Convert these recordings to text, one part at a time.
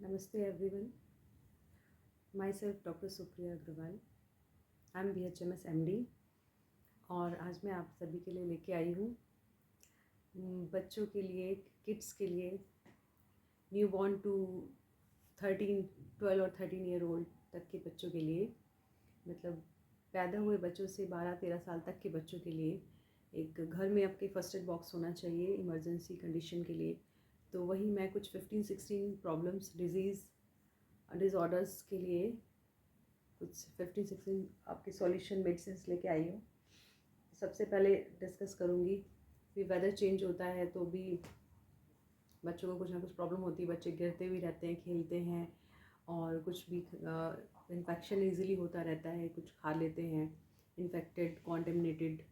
Namaste everyone. Myself Dr. Supriya Agrawal. I'm BHMS MD और आज मैं आप सभी के लिए लेके आई हूँ बच्चों के लिए, किड्स के लिए, न्यू बॉर्न टू 12 और 13 ईयर ओल्ड तक के बच्चों के लिए, मतलब पैदा हुए बच्चों से 12-13 साल तक के बच्चों के लिए एक घर में आपके फर्स्ट एड बॉक्स होना चाहिए इमरजेंसी कंडीशन के लिए। तो वही मैं कुछ 15-16 प्रॉब्लम्स, डिज़ऑर्डर्स के लिए कुछ 15-16 आपकी सॉल्यूशन मेडिसिन लेके आई हूँ। सबसे पहले डिस्कस करूँगी कि वेदर चेंज होता है तो भी बच्चों को कुछ ना कुछ प्रॉब्लम होती है। बच्चे गिरते भी रहते हैं, खेलते हैं और कुछ भी इन्फेक्शन इजीली होता रहता है, कुछ खा लेते हैं infected contaminated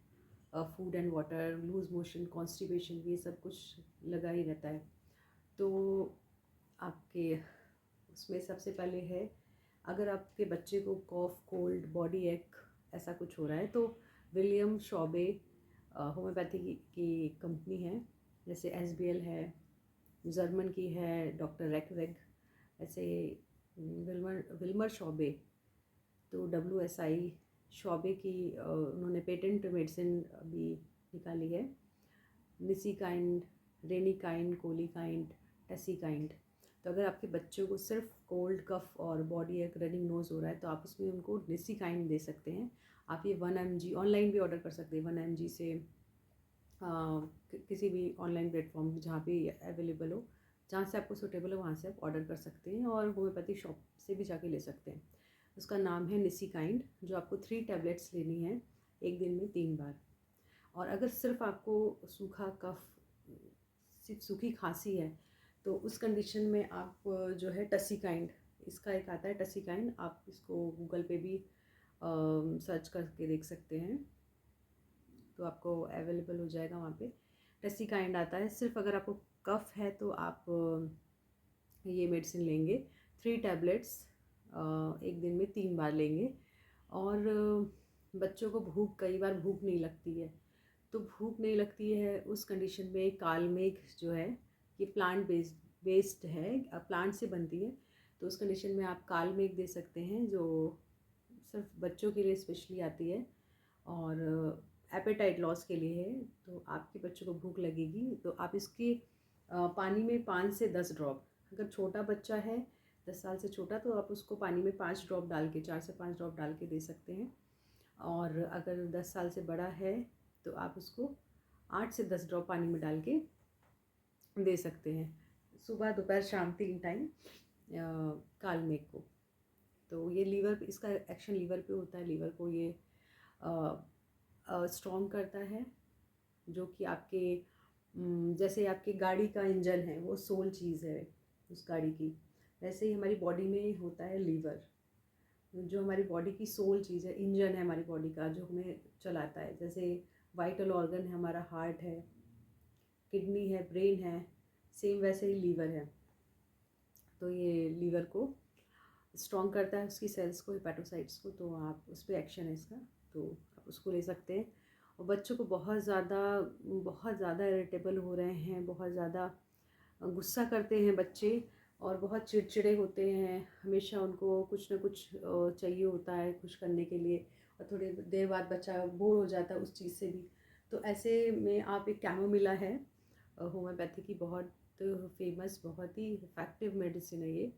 food and water, loose motion, constipation, ये सब कुछ लगा ही रहता है। तो आपके उसमें सबसे पहले है, अगर आपके बच्चे को कॉफ, कोल्ड, बॉडी एक ऐसा कुछ हो रहा है तो विलियम शॉबे होम्योपैथी की कंपनी है, जैसे SBL है, जर्मन की है डॉक्टर रैकवेग, ऐसे विल्मर शॉबे, तो WSI शॉबे की उन्होंने पेटेंट मेडिसिन अभी निकाली है, निसिकाइंड, रेनिकाइंड, कोलिकाइंड, टेसिकाइंड। तो अगर आपके बच्चों को सिर्फ कोल्ड, कफ और बॉडी एक रनिंग नोज़ हो रहा है तो आप उसमें उनको निसिकाइंड दे सकते हैं। आप ये 1 mg ऑनलाइन भी ऑर्डर कर सकते हैं, 1 mg से किसी भी ऑनलाइन प्लेटफॉर्म जहाँ पे अवेलेबल हो, जहाँ से आपको सूटेबल हो वहाँ से आप ऑर्डर कर सकते हैं और होम्योपैथी शॉप से भी जाके ले सकते हैं। उसका नाम है निसिकाइंड, जो आपको 3 टैबलेट्स लेनी है एक दिन में 3 बार। और अगर सिर्फ आपको सूखा कफ, सिर्फ सूखी खांसी है तो उस कंडीशन में आप जो है टसिकाइंड, इसका एक आता है टसिकाइंड, आप इसको गूगल पे भी सर्च करके देख सकते हैं तो आपको अवेलेबल हो जाएगा वहाँ पे। टसिकाइंड आता है, सिर्फ अगर आपको कफ है तो आप ये मेडिसिन लेंगे 3 टैबलेट्स एक दिन में 3 बार लेंगे। और बच्चों को कई बार भूख नहीं लगती है, तो भूख नहीं लगती है उस कंडीशन में कालमेघ जो है, ये प्लांट बेस्ड है, प्लांट से बनती है, तो उस कंडीशन में आप कालमेघ दे सकते हैं, जो सिर्फ बच्चों के लिए स्पेशली आती है और एपेटाइट लॉस के लिए है। तो आपके बच्चों को भूख लगेगी तो आप इसके पानी में 5 से 10 ड्रॉप, अगर छोटा बच्चा है 10 साल से छोटा तो आप उसको पानी में 5 ड्रॉप डाल के, 4 से 5 ड्रॉप डाल के दे सकते हैं। और अगर 10 साल से बड़ा है तो आप उसको 8 से 10 ड्रॉप पानी में डाल के दे सकते हैं, सुबह दोपहर शाम 3 टाइम कालमेघ को। तो ये लीवर, इसका एक्शन लीवर पे होता है, लीवर को ये स्ट्रॉन्ग करता है, जो कि आपके जैसे आपके गाड़ी का इंजन है वो सोल चीज़ है उस गाड़ी की, वैसे ही हमारी बॉडी में होता है लीवर, जो हमारी बॉडी की सोल चीज़ है, इंजन है हमारी बॉडी का, जो हमें चलाता है। जैसे वाइटल ऑर्गन है हमारा, हार्ट है, किडनी है, ब्रेन है, सेम वैसे ही लीवर है। तो ये लीवर को स्ट्रॉन्ग करता है, उसकी सेल्स को, हेपेटोसाइट्स को, तो आप उस पर एक्शन है इसका, तो आप उसको ले सकते हैं। और बच्चों को बहुत ज़्यादा इरिटेबल हो रहे हैं, बहुत ज़्यादा गुस्सा करते हैं बच्चे और बहुत चिड़चिड़े होते हैं, हमेशा उनको कुछ ना कुछ चाहिए होता है खुश करने के लिए, और थोड़ी देर बाद बच्चा बोर हो जाता है उस चीज़ से भी। तो ऐसे में आप एक कैमोमिला है होम्योपैथी की बहुत फेमस, बहुत ही इफेक्टिव मेडिसिन है ये,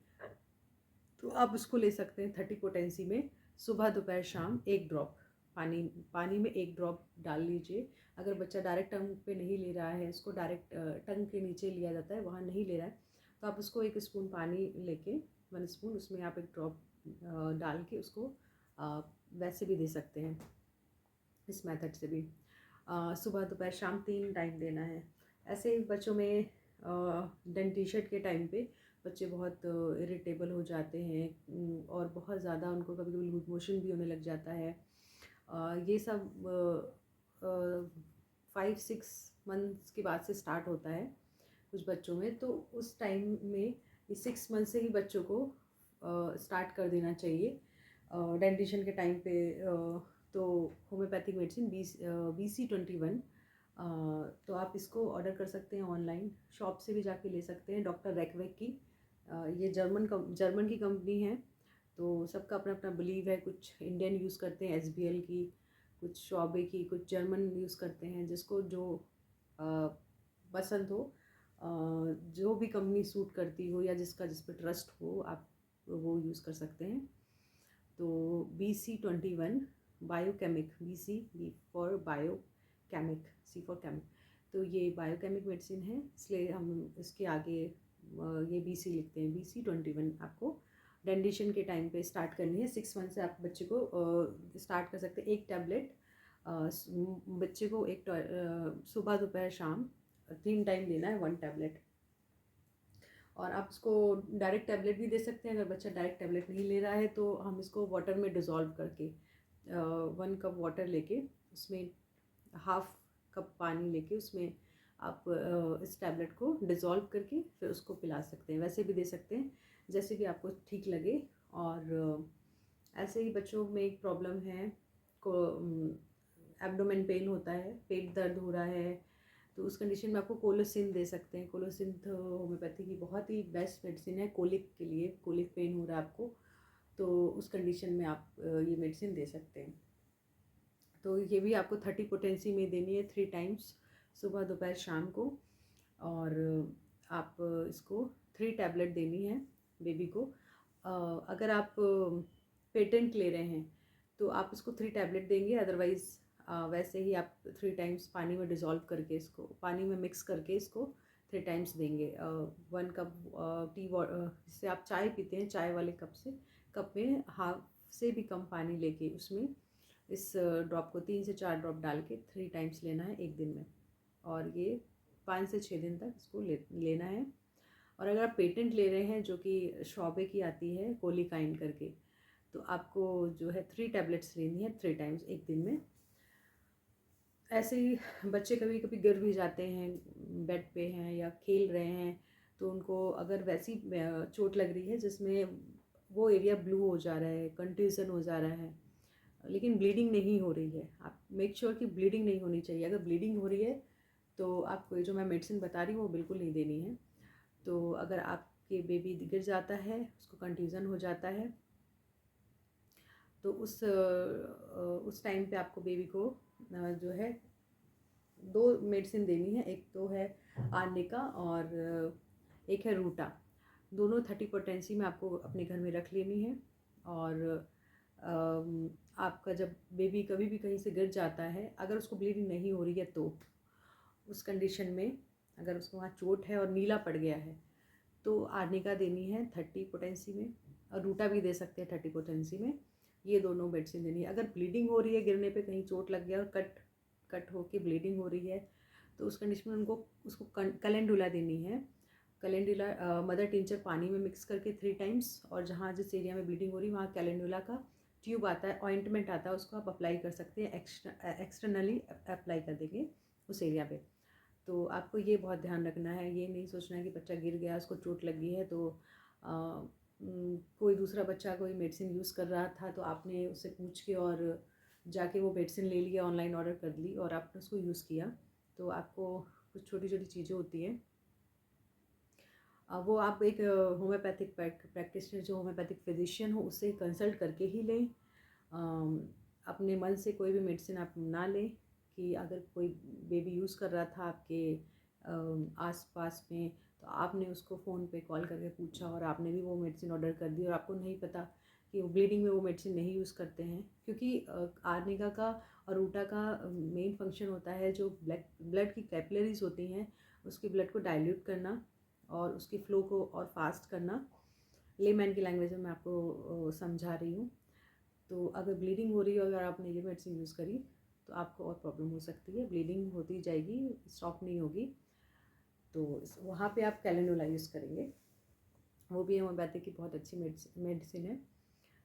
तो आप उसको ले सकते हैं 30 पोटेंसी में, सुबह दोपहर शाम 1 ड्रॉप पानी में 1 ड्रॉप डाल लीजिए। अगर बच्चा डायरेक्ट टंग पे नहीं ले रहा है, इसको डायरेक्ट टंग के नीचे लिया जाता है, वहाँ नहीं ले रहा है, तो आप उसको 1 स्पून पानी लेके 1 स्पून उसमें आप 1 ड्रॉप डाल के उसको वैसे भी दे सकते हैं, इस मेथड से भी। सुबह दोपहर शाम 3 टाइम देना है। ऐसे ही बच्चों में डेंटिशर्ट के टाइम पे बच्चे बहुत इरिटेबल हो जाते हैं और बहुत ज़्यादा उनको कभी कभी लूज मोशन भी होने लग जाता है। ये सब 5-6 मंथ्स के बाद से स्टार्ट होता है कुछ बच्चों में, तो उस टाइम में ये 6 मंथ से ही बच्चों को स्टार्ट कर देना चाहिए डेंटिशन के टाइम पे। तो होम्योपैथिक मेडिसिन BC21, तो आप इसको ऑर्डर कर सकते हैं ऑनलाइन, शॉप से भी जाके ले सकते हैं, डॉक्टर रैकवेग की ये जर्मन की कंपनी है। तो सबका अपना अपना बिलीव है, कुछ इंडियन यूज़ करते हैं SBL की, कुछ शॉबे की, कुछ जर्मन यूज़ करते हैं, जिसको जो पसंद हो, जो भी कंपनी सूट करती हो या जिसका जिस पर ट्रस्ट हो, आप वो यूज़ कर सकते हैं। तो BC21 biochemic, B for biochemic, C for chemic, तो ये बायोकेमिक मेडिसिन है, इसलिए हम इसके आगे ये BC लिखते हैं। BC21 आपको डेंडिशन के टाइम पे स्टार्ट करनी है। 6 मंथ से आप बच्चे को स्टार्ट कर सकते हैं। एक टैबलेट बच्चे को सुबह दोपहर शाम 3 टाइम देना है, 1 टैबलेट। और आप इसको डायरेक्ट टैबलेट भी दे सकते हैं। अगर बच्चा डायरेक्ट टैबलेट नहीं ले रहा है तो हम इसको वाटर में डिज़ोल्व करके 1 कप वाटर लेके उसमें हाफ कप पानी लेके उसमें आप इस टैबलेट को डिज़ोल्व करके फिर उसको पिला सकते हैं। वैसे भी दे सकते हैं, जैसे भी आपको ठीक लगे। और ऐसे ही बच्चों में एक प्रॉब्लम है को एब्डोमेन पेन होता है, पेट दर्द हो रहा है, तो उस कंडीशन में आपको कोलोसिन दे सकते हैं। कोलोसिन तो होम्योपैथी की बहुत ही बेस्ट मेडिसिन है कोलिक के लिए। कोलिक पेन हो रहा है आपको, तो उस कंडीशन में आप ये मेडिसिन दे सकते हैं। तो ये भी आपको 30 पोटेंसी में देनी है, 3 टाइम्स, सुबह दोपहर शाम को। और आप इसको 3 टैबलेट देनी है बेबी को। अगर आप पेटेंट ले रहे हैं तो आप इसको 3 टैबलेट देंगे, अदरवाइज़ वैसे ही आप 3 टाइम्स पानी में डिज़ोल्व करके, इसको पानी में मिक्स करके इसको 3 टाइम्स देंगे। 1 कप जिससे आप चाय पीते हैं, चाय वाले कप में हाफ से भी कम पानी लेके उसमें इस ड्रॉप को 3 से 4 ड्रॉप डाल के 3 टाइम्स लेना है एक दिन में। और ये 5 से 6 दिन तक इसको लेना है। और अगर आप पेटेंट ले रहे हैं, जो कि शॉबे की आती है कोलिकाइन करके, तो आपको जो है 3 टैबलेट्स लेनी है 3 टाइम्स एक दिन में। ऐसे ही बच्चे कभी कभी गिर भी जाते हैं, बेड पे हैं या खेल रहे हैं, तो उनको अगर वैसी चोट लग रही है जिसमें वो एरिया ब्लू हो जा रहा है, कंट्यूजन हो जा रहा है, लेकिन ब्लीडिंग नहीं हो रही है, आप मेक श्योर कि ब्लीडिंग नहीं होनी चाहिए। अगर ब्लीडिंग हो रही है तो आपको जो मैं मेडिसिन बता रही हूँ वो बिल्कुल नहीं देनी है। तो अगर आपके बेबी गिर जाता है, उसको कंट्यूजन हो जाता है, तो उस टाइम पे आपको बेबी को जो है 2 मेडिसिन देनी है। एक तो है आर्निका और एक है रूटा। दोनों 30 पोटेंसी में आपको अपने घर में रख लेनी है। और आपका जब बेबी कभी भी कहीं से गिर जाता है, अगर उसको ब्लीडिंग नहीं हो रही है तो उस कंडीशन में, अगर उसको वहाँ चोट है और नीला पड़ गया है, तो आर्निका देनी है 30 पोटेंसी में, और रूटा भी दे सकते हैं 30 पोटेंसी में। ये दोनों मेडिसिन देनी है। अगर ब्लीडिंग हो रही है, गिरने पे कहीं चोट लग गया और कट होके ब्लीडिंग हो रही है, तो उस कंडीशन में उसको कैलेंडुला देनी है। कैलेंडुला मदर टिंचर पानी में मिक्स करके 3 टाइम्स, और जहाँ जिस एरिया में ब्लीडिंग हो रही है वहाँ कैलेंडुला का ट्यूब आता है, ऑइंटमेंट आता है, उसको आप अप्लाई कर सकते हैं, एक्सटर्नली अप्लाई कर देंगे उस एरिया पे। तो आपको ये बहुत ध्यान रखना है, ये नहीं सोचना है कि बच्चा गिर गया, उसको चोट लगी है, तो कोई दूसरा बच्चा कोई मेडिसिन यूज़ कर रहा था तो आपने उससे पूछ के और जाके वो मेडिसिन ले लिया, ऑनलाइन ऑर्डर कर ली और आपने उसको यूज़ किया। तो आपको कुछ छोटी छोटी चीज़ें होती हैं, वो आप एक होम्योपैथिक प्रैक्टिशनर, जो होम्योपैथिक फिजिशियन हो, उससे कंसल्ट करके ही लें। अपने मन से कोई भी मेडिसिन आप ना लें, कि अगर कोई बेबी यूज़ कर रहा था आपके आस पास में, तो आपने उसको फ़ोन पे कॉल करके पूछा और आपने भी वो मेडिसिन ऑर्डर कर दी और आपको नहीं पता कि वो ब्लीडिंग में वो मेडिसिन नहीं यूज़ करते हैं। क्योंकि आर्निका का और रूटा का मेन फंक्शन होता है, जो ब्लड की कैपिलरीज होती हैं उसकी ब्लड को डाइल्यूट करना और उसकी फ़्लो को और फास्ट करना। लेमैन की लैंग्वेज में मैं आपको समझा रही हूँ। तो अगर ब्लीडिंग हो रही है, अगर आपने ये मेडिसिन यूज़ करी, तो आपको और प्रॉब्लम हो सकती है, ब्लीडिंग होती जाएगी, स्टॉप नहीं होगी। तो वहाँ पे आप कैलेंडुला यूज़ करेंगे, वो भी होम्योपैथिक की बहुत अच्छी मेडिसिन है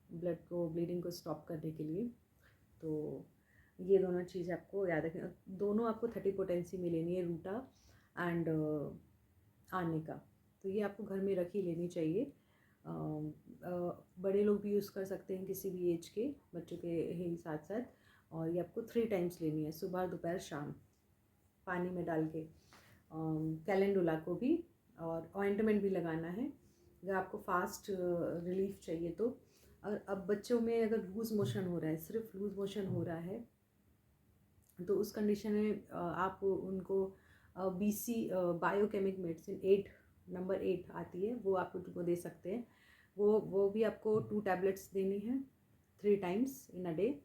ब्लड को, ब्लीडिंग को स्टॉप करने के लिए। तो ये दोनों चीज़ें आपको याद रखना, दोनों आपको 30 पोटेंसी में लेनी है, रूटा एंड आर्निका। तो ये आपको घर में रख ही लेनी चाहिए। बड़े लोग भी यूज़ कर सकते हैं, किसी भी एज के बच्चों के ही साथ साथ। और ये आपको 3 टाइम्स लेनी है, सुबह दोपहर शाम, पानी में डाल के। कैलेंडुला को भी, और ऑइंटमेंट भी लगाना है। अगर आपको फास्ट रिलीफ चाहिए तो। अब बच्चों में अगर लूज़ मोशन हो रहा है, सिर्फ लूज़ मोशन हो रहा है, तो उस कंडीशन में आप उनको BC बायोकेमिक मेडिसिन 8 नंबर 8 आती है, वो आप उनको दे सकते हैं। वो भी आपको 2 टैबलेट्स देनी है 3 टाइम्स इन अ डे,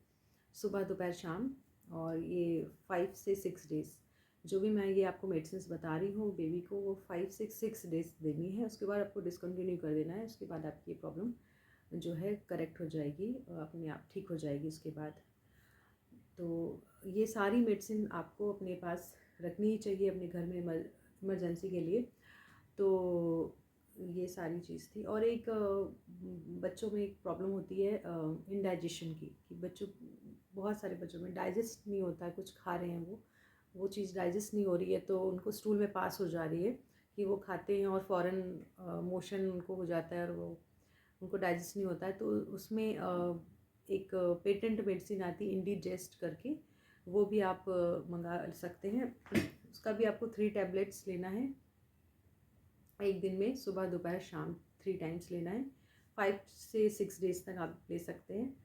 सुबह दोपहर शाम। और ये 5 से 6 डेज़, जो भी मैं ये आपको मेडिसिन बता रही हूँ बेबी को, वो 5 से 6 डेज़ देनी है। उसके बाद आपको डिसकंटिन्यू कर देना है। उसके बाद आपकी ये प्रॉब्लम जो है करेक्ट हो जाएगी, अपने आप ठीक हो जाएगी उसके बाद। तो ये सारी मेडिसिन आपको अपने पास रखनी ही चाहिए अपने घर में इमरजेंसी के लिए। तो ये सारी चीज़ थी। और एक बच्चों में एक प्रॉब्लम होती है इंडाइजेशन की, कि बच्चों, बहुत सारे बच्चों में डाइजेस्ट नहीं होता है, कुछ खा रहे हैं वो चीज़ डाइजेस्ट नहीं हो रही है, तो उनको स्टूल में पास हो जा रही है, कि वो खाते हैं और फ़ौरन मोशन उनको हो जाता है और वो उनको डाइजेस्ट नहीं होता है। तो उसमें एक पेटेंट मेडिसिन आती है इंडिजेस्ट करके, वो भी आप मंगा सकते हैं। उसका भी आपको 3 टैबलेट्स लेना है एक दिन में, सुबह दोपहर शाम 3 टाइम्स लेना है। 5 से 6 डेज़ तक आप ले सकते हैं।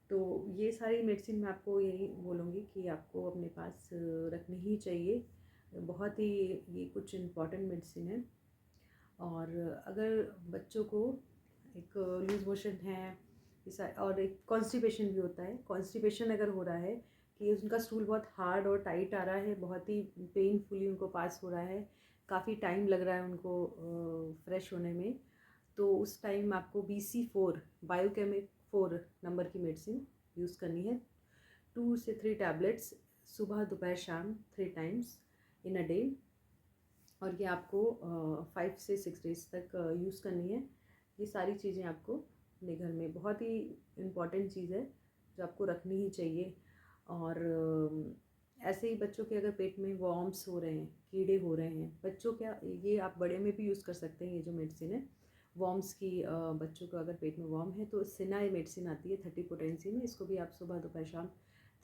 तो ये सारी मेडिसिन मैं आपको यही बोलूँगी कि आपको अपने पास रखनी ही चाहिए। बहुत ही ये कुछ इम्पॉर्टेंट मेडिसिन है। और अगर बच्चों को एक लूज़ मोशन है, और एक कॉन्स्टिपेशन भी होता है। कॉन्स्टिपेशन अगर हो रहा है कि उनका स्टूल बहुत हार्ड और टाइट आ रहा है, बहुत ही पेनफुली उनको पास हो रहा है, काफ़ी टाइम लग रहा है उनको फ्रेश होने में, तो उस टाइम आपको BC4 बायोकेमिक 4 नंबर की मेडिसिन यूज़ करनी है। 2 से 3 टैबलेट्स सुबह दोपहर शाम 3 टाइम्स इन अ डे। और ये आपको 5 से 6 डेज़ तक यूज़ करनी है। ये सारी चीज़ें आपको अपने घर में, बहुत ही इम्पॉर्टेंट चीज़ है जो आपको रखनी ही चाहिए। और ऐसे ही बच्चों के अगर पेट में वॉर्म्स हो रहे हैं, कीड़े हो रहे हैं, बच्चों क्या, ये आप बड़े में भी यूज़ कर सकते हैं। ये जो मेडिसिन है वॉर्म्स की, बच्चों को अगर पेट में वॉर्म है तो सिना ये मेडिसिन आती है 30 पोटेंसी में, इसको भी आप सुबह दोपहर शाम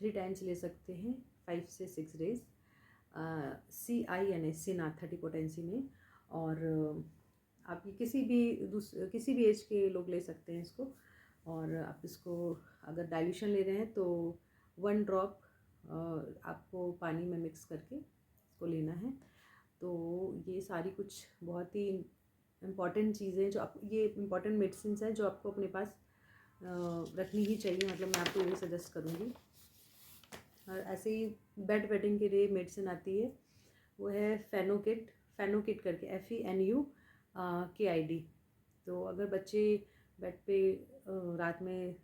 3 टाइम्स ले सकते हैं 5 से 6 डेज़। CINA सिना 30 पोटेंसी में। और आप ये किसी भी एज के लोग ले सकते हैं इसको। और आप इसको अगर डाइल्यूशन ले रहे हैं तो 1 ड्रॉप आपको पानी में मिक्स करके इसको लेना है। तो ये सारी कुछ बहुत ही इम्पॉर्टेंट चीज़ें जो आप, ये इम्पॉर्टेंट मेडिसिन हैं जो आपको अपने पास रखनी ही चाहिए, मतलब मैं आपको ये सजेस्ट करूँगी। और ऐसे ही बेड वेटिंग के लिए मेडिसिन आती है, वो है फेनोकिट करके, FENUKID। तो अगर बच्चे बेड पे रात में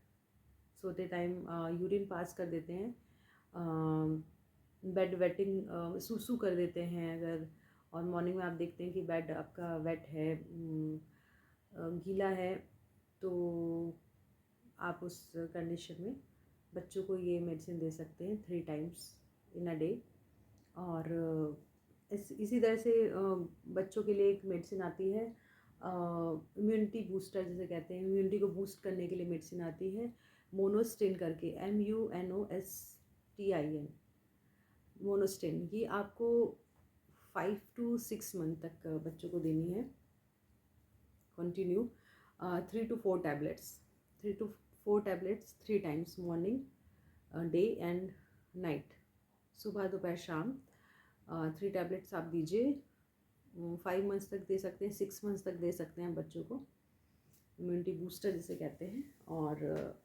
सोते टाइम यूरिन पास कर देते हैं, बेड वेटिंग सूसू कर देते हैं अगर, और मॉर्निंग में आप देखते हैं कि बेड आपका वेट है, गीला है, तो आप उस कंडीशन में बच्चों को ये मेडिसिन दे सकते हैं 3 टाइम्स इन अ डे। और इसी तरह से बच्चों के लिए एक मेडिसिन आती है, इम्यूनिटी बूस्टर जिसे कहते हैं, इम्यूनिटी को बूस्ट करने के लिए मेडिसिन आती है, मोनोस्टिन करके, MUNOSTIN, मोनोस्टिन। ये आपको 5 to 6 मंथ तक बच्चों को देनी है continue. 3 to 4 tablets, 3 times, morning day and night, सुबह दोपहर शाम 3 टैबलेट्स आप दीजिए। 5 मंथ्स तक दे सकते हैं, 6 मंथ्स तक दे सकते हैं बच्चों को, इम्यूनिटी बूस्टर जिसे कहते हैं। और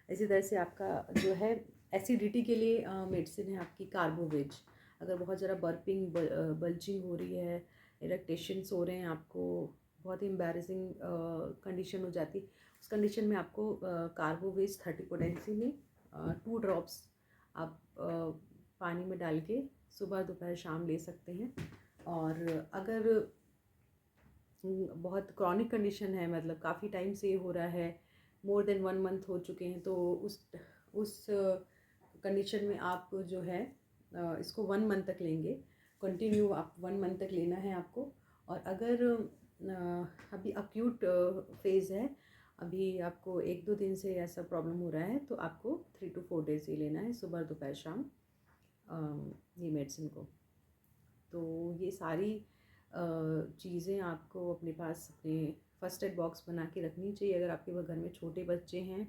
इसी तरह से आपका जो है एसिडिटी के लिए मेडिसिन है आपकी कार्बोवेज। अगर बहुत ज़्यादा बर्पिंग, बल्जिंग हो रही है, इरिटेशंस हो रहे हैं, आपको बहुत ही एम्बैरेसिंग कंडीशन हो जाती, उस कंडीशन में आपको कार्बोवेज 30 पोटेंसी में 2 ड्रॉप्स आप पानी में डाल के सुबह दोपहर शाम ले सकते हैं। और अगर बहुत क्रॉनिक कंडीशन है, मतलब काफ़ी टाइम से हो रहा है, मोर देन 1 मंथ हो चुके हैं, तो उस कंडीशन में आप जो है इसको 1 मंथ तक लेंगे कंटिन्यू, आप 1 मंथ तक लेना है आपको। और अगर अभी अक्यूट फेज़ है, अभी आपको 1-2 दिन से ऐसा प्रॉब्लम हो रहा है, तो आपको 3 to 4 डेज़ ही लेना है, सुबह दोपहर शाम ये मेडिसिन को। तो ये सारी चीज़ें आपको अपने पास अपने फर्स्ट एड बॉक्स बना के रखनी चाहिए अगर आपके घर में छोटे बच्चे हैं।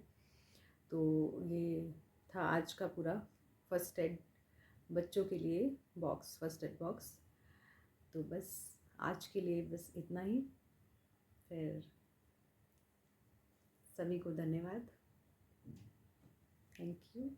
तो ये था आज का पूरा फर्स्ट एड बच्चों के लिए बॉक्स, फर्स्ट एड बॉक्स। तो बस आज के लिए बस इतना ही। फिर सभी को धन्यवाद। Thank you.